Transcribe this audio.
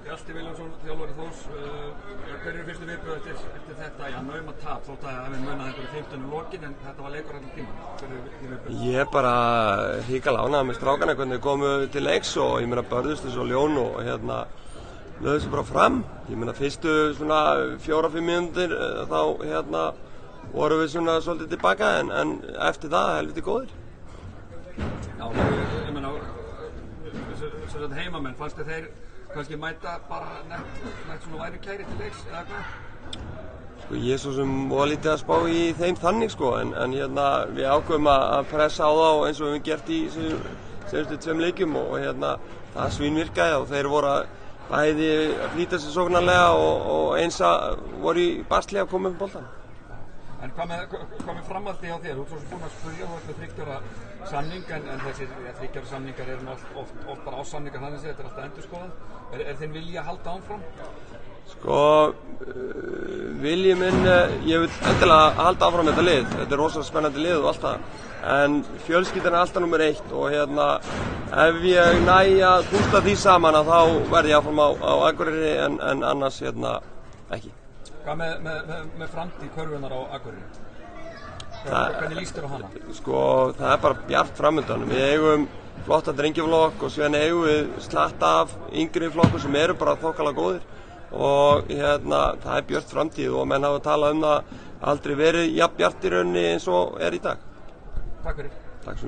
Hjalti Vilhjálmsson, þjálfari Þórs, hver eru fyrstu viðbrögð eftir þetta? Já, nauma tap, þótt að við munað einhverju 15 lokin, en þetta var leikur allan tíma. Hver eru viðbrögð? Ég er bara hrikalega ánægður með strákana hvernig komu til leiks og ég meina börðust þessu ljón og lögðu þessu bara fram. Ég meina fyrstu svona 4-5 mínútur þá vorum við svona svolítið tilbaka en eftir það helviti góðir. Já, ég meina heimamenn, fannst þið þeir kannski mæta bara nett svona væri kæri til leiks eða hvað? Sko ég svo sem var lítið að spá í þeim þannig sko en við ákveðum að pressa á þá eins og við hefum gert í senstu 2 leikjum og það svínvirkaði og þeir voru bæði að flýta sig sóknarlega og eins að voru í basli að koma upp boltan. En hvað með framhaldi hjá þér? Þú ert svo sem búinn að spyrja, þú ert með 3 ára samning en þessir 3 ára samningar eru oft bara ásamningar þannig að þetta er alltaf endurskoðað. Er þinn vilji að halda áfram? Sko, vilji minn, ég vil endilega halda áfram þetta lið. Þetta er rosalega spennandi lið og allt það. En fjölskyldan er alltaf númer 1 og ef ég næ að pústa því saman þá verð ég áfram á Akureyri en annars ekki. Hvað með framtíð körfunnar á Akureyri? Hvernig líst þér á hana? Sko, það er bara bjart framundan. Við eigum flotta drengjaflokk og síðan eigum við slatta af yngri flokkur sem eru bara þokkalega góðir og það er björt framtíð og menn hafa talað um það aldrei verið jafn bjart í rauninni eins og er í dag. Takk fyrir. Takk svo.